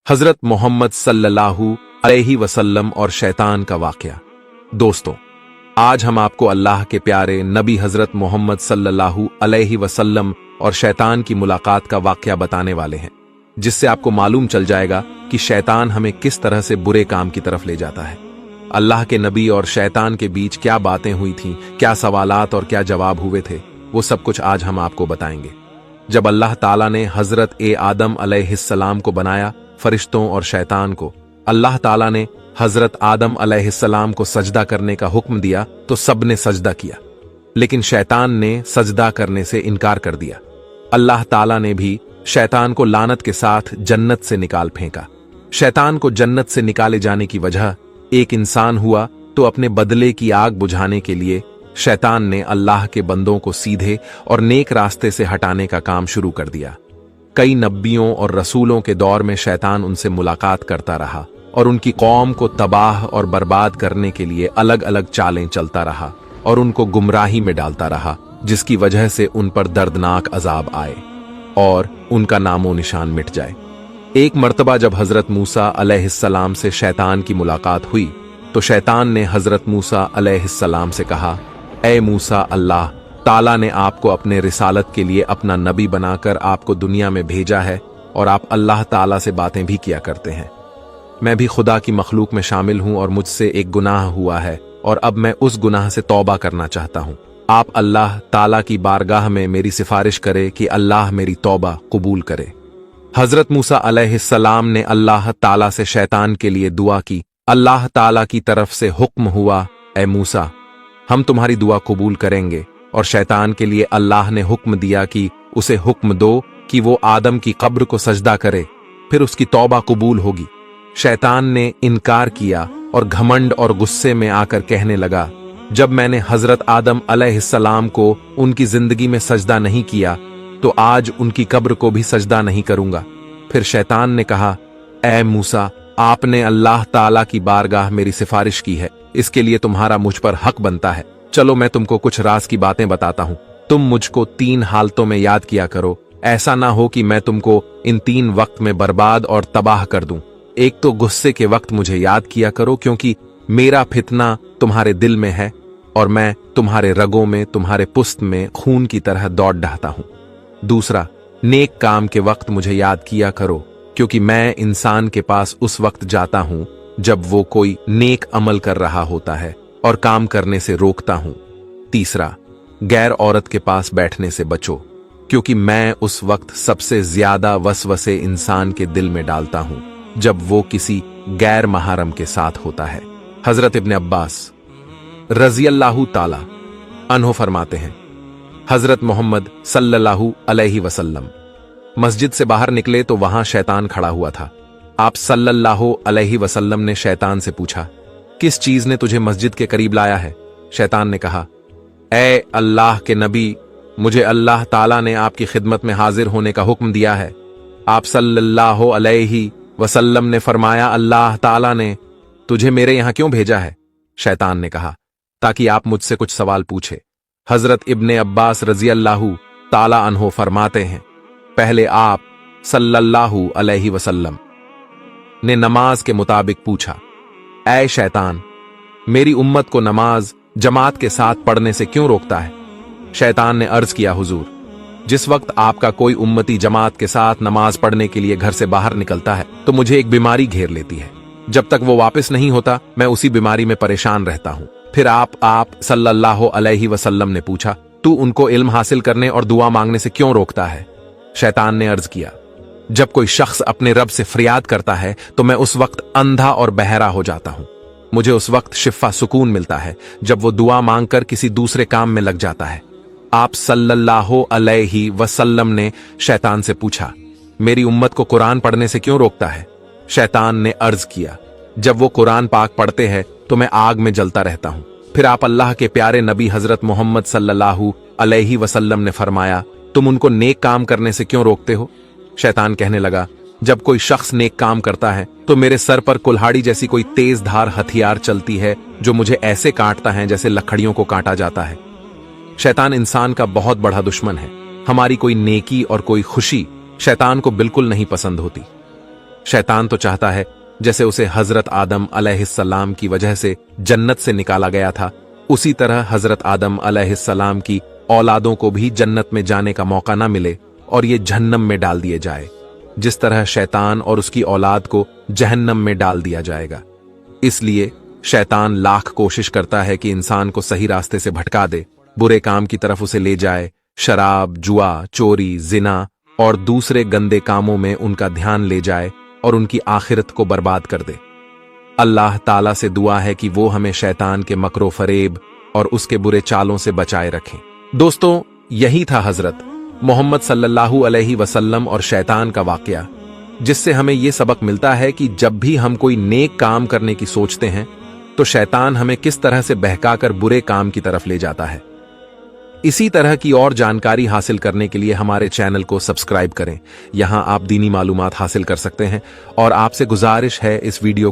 हजरत मोहम्मद सल्लल्लाहु अलैहि वसल्लम और शैतान का वाकया। दोस्तों, आज हम आपको अल्लाह के प्यारे नबी हजरत मोहम्मद सल्लल्लाहु अलैहि वसल्लम और शैतान की मुलाकात का वाकया बताने वाले हैं, जिससे आपको मालूम चल जाएगा कि शैतान हमें किस तरह से बुरे काम की तरफ ले जाता है। अल्लाह के नबी और शैतान के बीच क्या बातें हुई थीं, क्या सवालात और क्या जवाब हुए थे, वो सब कुछ आज हम आपको बताएंगे। जब अल्लाह ताला ने हजरत आदम अलैहिस्सलाम को बनाया, फरिश्तों और शैतान को, अल्लाह ताला ने हजरत आदम अलैहिस्सलाम को सजदा करने का हुक्म दिया तो सबने सजदा किया, लेकिन शैतान ने सजदा करने से इनकार कर दिया। अल्लाह ताला ने भी शैतान को लानत के साथ जन्नत से निकाल फेंका। शैतान को जन्नत से निकाले जाने की वजह एक इंसान हुआ, तो अपने बदले की आग बुझाने के लिए शैतान ने अल्लाह के बंदों को सीधे और नेक रास्ते से हटाने का काम शुरू कर दिया। कई नबियों और रसूलों के दौर में शैतान उनसे मुलाकात करता रहा और उनकी कौम को तबाह और बर्बाद करने के लिए अलग अलग चालें चलता रहा और उनको गुमराही में डालता रहा, जिसकी वजह से उन पर दर्दनाक अजाब आए और उनका नामो निशान मिट जाए। एक मर्तबा जब हजरत मूसा अलैहिस्सलाम से शैतान की मुलाकात हुई तो शैतान ने हजरत मूसा अलैहिस्सलाम से कहा, ए मूसा, अल्लाह ताला ने आपको अपने रिसालत के लिए अपना नबी बनाकर आपको दुनिया में भेजा है और आप अल्लाह ताला से बातें भी किया करते हैं। मैं भी खुदा की मखलूक में शामिल हूं और मुझसे एक गुनाह हुआ है और अब मैं उस गुनाह से तौबा करना चाहता हूं। आप अल्लाह ताला की बारगाह में मेरी सिफारिश करे कि अल्लाह मेरी तौबा कबूल करे। हजरत मूसा अलैहिस्सलाम ने अल्लाह ताला से शैतान के लिए दुआ की। अल्लाह ताला की तरफ से हुक्म हुआ, ए मूसा, हम तुम्हारी दुआ कबूल करेंगे। और शैतान के लिए अल्लाह ने हुक्म दिया कि उसे हुक्म दो कि वो आदम की कब्र को सजदा करे, फिर उसकी तौबा कबूल होगी। शैतान ने इनकार किया और घमंड और गुस्से में आकर कहने लगा, जब मैंने हजरत आदम अलैहिस्सलाम को उनकी जिंदगी में सजदा नहीं किया तो आज उनकी कब्र को भी सजदा नहीं करूंगा। फिर शैतान ने कहा, ए मूसा, आपने अल्लाह ताला की बारगाह मेरी सिफारिश की है, इसके लिए तुम्हारा मुझ पर हक बनता है। चलो मैं तुमको कुछ राज की बातें बताता हूं। तुम मुझको 3 हालतों में याद किया करो, ऐसा ना हो कि मैं तुमको इन 3 वक्त में बर्बाद और तबाह कर दूं। एक तो गुस्से के वक्त मुझे याद किया करो, क्योंकि मेरा फितना तुम्हारे दिल में है और मैं तुम्हारे रगों में, तुम्हारे पुस्त में खून की तरह दौड़ डहाता हूं। दूसरा, नेक काम के वक्त मुझे याद किया करो, क्योंकि मैं इंसान के पास उस वक्त जाता हूं जब वो कोई नेक अमल कर रहा होता है और काम करने से रोकता हूं। तीसरा, गैर औरत के पास बैठने से बचो, क्योंकि मैं उस वक्त सबसे ज्यादा वसवसे इंसान के दिल में डालता हूं जब वो किसी गैर महरम के साथ होता है। हजरत इब्ने अब्बास रज़ियल्लाहु ताला अन्हो फरमाते हैं, हजरत मोहम्मद सल्लल्लाहु अलैहि वसल्लम मस्जिद से बाहर निकले तो वहां शैतान खड़ा हुआ था। आप सल्लल्लाहु अलैहि वसल्लम ने शैतान से पूछा, किस चीज ने तुझे मस्जिद के करीब लाया है? शैतान ने कहा, ए अल्लाह के नबी, मुझे अल्लाह ताला ने आपकी खिदमत में हाजिर होने का हुक्म दिया है। आप सल्लल्लाहु अलैहि वसल्लम ने फरमाया, अल्लाह ताला ने तुझे मेरे यहां क्यों भेजा है? शैतान ने कहा, ताकि आप मुझसे कुछ सवाल पूछे। हजरत इब्ने अब्बास रज़ियल्लाहु ताला अन्हो फरमाते हैं, पहले आप सल्लल्लाहु अलैहि वसल्लम ने नमाज के मुताबिक पूछा, ऐ शैतान, मेरी उम्मत को नमाज जमात के साथ पढ़ने से क्यों रोकता है? शैतान ने अर्ज किया, हुजूर, जिस वक्त आपका कोई उम्मती जमात के साथ नमाज पढ़ने के लिए घर से बाहर निकलता है तो मुझे एक बीमारी घेर लेती है। जब तक वो वापस नहीं होता मैं उसी बीमारी में परेशान रहता हूं। फिर आप सल्लल्लाहु अलैहि वसल्लम ने पूछा, तू उनको इल्म हासिल करने और दुआ मांगने से क्यों रोकता है? शैतान ने अर्ज किया, जब कोई शख्स अपने रब से फरियाद करता है तो मैं उस वक्त अंधा और बहरा हो जाता हूं। मुझे उस वक्त शिफा सुकून मिलता है जब वो दुआ मांगकर किसी दूसरे काम में लग जाता है। आप सल्लल्लाहु अलैहि वसल्लम ने शैतान से पूछा, मेरी उम्मत को कुरान पढ़ने से क्यों रोकता है? शैतान ने अर्ज किया, जब वो कुरान पाक पढ़ते हैं तो मैं आग में जलता रहता हूं। फिर आप अल्लाह के प्यारे नबी हजरत मोहम्मद सल्लल्लाहु अलैहि वसल्लम ने फरमाया, तुम उनको नेक काम करने से क्यों रोकते हो? शैतान कहने लगा, जब कोई शख्स नेक काम करता है तो मेरे सर पर कुल्हाड़ी जैसी कोई तेज धार हथियार चलती है जो मुझे ऐसे काटता है जैसे लकड़ियों को काटा जाता है। शैतान इंसान का बहुत बड़ा दुश्मन है। हमारी कोई नेकी और कोई खुशी शैतान को बिल्कुल नहीं पसंद होती। शैतान तो चाहता है जैसे उसे हजरत आदम अलैहिस्सलाम की वजह से जन्नत से निकाला गया था, उसी तरह हजरत आदम अलैहिस्सलाम की औलादों को भी जन्नत में जाने का मौका ना मिले और ये जहन्नम में डाल दिए जाए, जिस तरह शैतान और उसकी औलाद को जहन्नम में डाल दिया जाएगा। इसलिए शैतान लाख कोशिश करता है कि इंसान को सही रास्ते से भटका दे, बुरे काम की तरफ उसे ले जाए, शराब, जुआ, चोरी, जिना और दूसरे गंदे कामों में उनका ध्यान ले जाए और उनकी आखिरत को बर्बाद कर दे। अल्लाह ताला से दुआ है कि वो हमें शैतान के मकरो फरेब और उसके बुरे चालों से बचाए रखें। दोस्तों, यही था हजरत मोहम्मद सल्लल्लाहु अलैहि वसल्लम और शैतान का वाकया, जिससे हमें यह सबक मिलता है कि जब भी हम कोई नेक काम करने की सोचते हैं तो शैतान हमें किस तरह से बहकाकर बुरे काम की तरफ ले जाता है। इसी तरह की और जानकारी हासिल करने के लिए हमारे चैनल को सब्सक्राइब करें। यहां आप दीनी मालूमात हासिल कर सकते हैं और आपसे गुजारिश है इस वीडियो